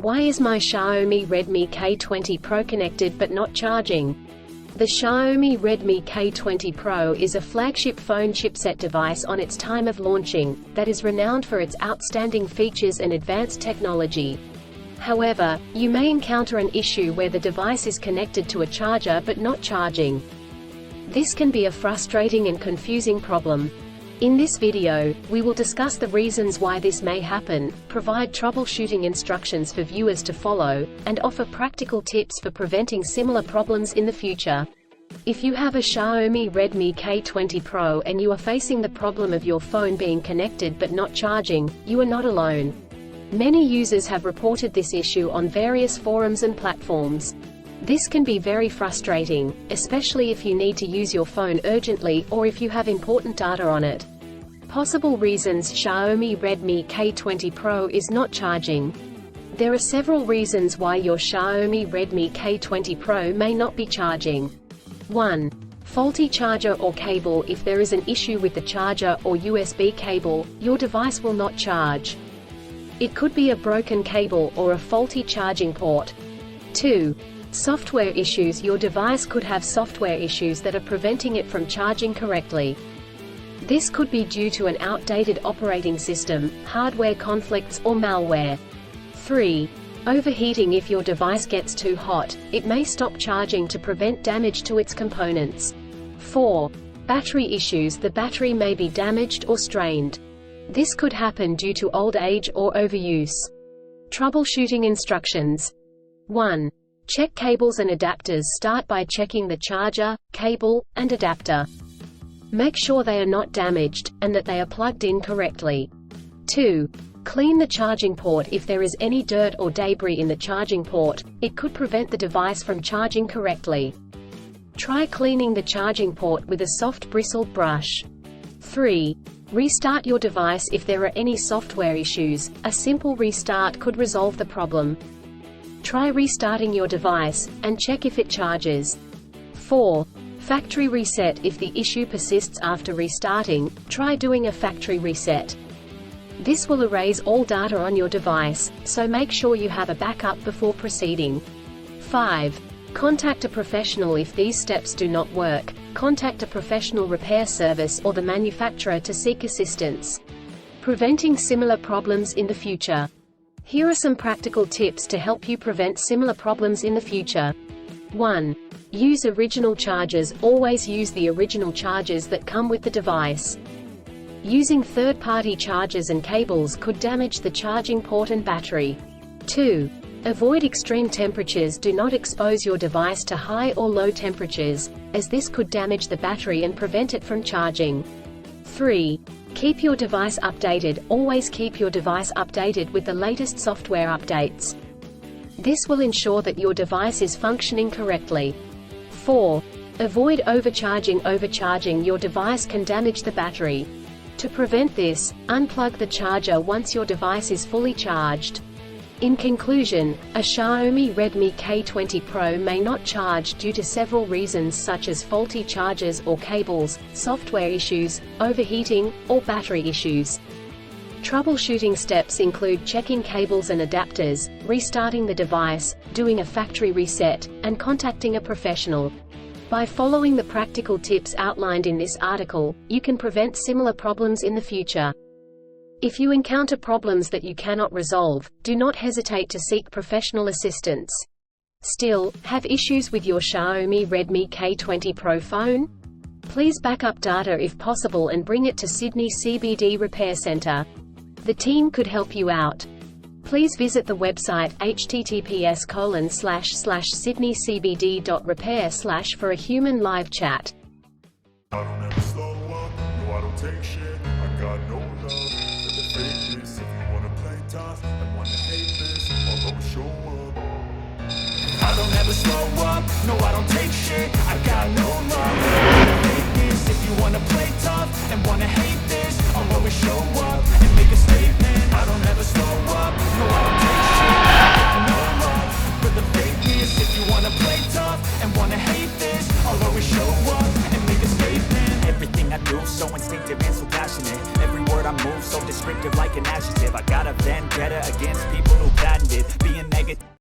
Why is my Xiaomi Redmi K20 Pro connected but not charging? The Xiaomi Redmi K20 Pro is a flagship phone chipset device on its time of launching, that is renowned for its outstanding features and advanced technology. However, you may encounter an issue where the device is connected to a charger but not charging. This can be a frustrating and confusing problem. In this video, we will discuss the reasons why this may happen, provide troubleshooting instructions for viewers to follow, and offer practical tips for preventing similar problems in the future. If you have a Xiaomi Redmi K20 Pro and you are facing the problem of your phone being connected but not charging, you are not alone. Many users have reported this issue on various forums and platforms. This can be very frustrating, especially if you need to use your phone urgently or if you have important data on it. Possible reasons Xiaomi Redmi K20 Pro is not charging. There are several reasons why your Xiaomi Redmi K20 Pro may not be charging. 1. Faulty charger or cable. If there is an issue with the charger or USB cable, your device will not charge. It could be a broken cable or a faulty charging port. 2. Software issues. Your device could have software issues that are preventing it from charging correctly. This could be due to an outdated operating system, hardware conflicts or malware. 3. Overheating. If your device gets too hot, it may stop charging to prevent damage to its components. 4. Battery issues. The battery may be damaged or strained. This could happen due to old age or overuse. Troubleshooting instructions. 1. Check cables and adapters. Start by checking the charger, cable, and adapter. Make sure they are not damaged, and that they are plugged in correctly. 2. Clean the charging port. If there is any dirt or debris in the charging port, it could prevent the device from charging correctly. Try cleaning the charging port with a soft bristled brush. 3. Restart your device. If there are any software issues, a simple restart could resolve the problem. Try restarting your device, and check if it charges. 4. Factory reset. If the issue persists after restarting, try doing a factory reset. This will erase all data on your device, so make sure you have a backup before proceeding. 5. Contact a professional. If these steps do not work, contact a professional repair service or the manufacturer to seek assistance. Preventing similar problems in the future. Here are some practical tips to help you prevent similar problems in the future. 1. Use original chargers. Always use the original chargers that come with the device. Using third-party chargers and cables could damage the charging port and battery. 2. Avoid extreme temperatures. Do not expose your device to high or low temperatures, as this could damage the battery and prevent it from charging. 3. Keep your device updated. Always keep your device updated with the latest software updates. This will ensure that your device is functioning correctly. 4. Avoid overcharging. Overcharging your device can damage the battery. To prevent this, unplug the charger once your device is fully charged. In conclusion, a Xiaomi Redmi K20 Pro may not charge due to several reasons such as faulty chargers or cables, software issues, overheating, or battery issues. Troubleshooting steps include checking cables and adapters, restarting the device, doing a factory reset, and contacting a professional. By following the practical tips outlined in this article, you can prevent similar problems in the future. If you encounter problems that you cannot resolve, do not hesitate to seek professional assistance. Still, have issues with your Xiaomi Redmi K20 Pro phone? Please back up data if possible and bring it to Sydney CBD Repair Centre. The team could help you out. Please visit the website https://sydneycbd.repair/ for a human live chat. I don't ever slow up, no I don't take shit, I got no love for the fakeness. If you wanna play tough and wanna hate this, I'll always show up. I don't ever slow up, no I don't take shit, I got no love for the fakeness. If you wanna play tough and wanna hate this, I'll always show up and make a statement. I don't ever slow up, no I don't take shit, I got no love for the fakeness. If you wanna play tough and wanna hate this, I'll always show up and make a statement. Everything I do so instinctive and so passionate. Every word I I move so descriptive like an adjective. I got a vendetta against people who patented being negative.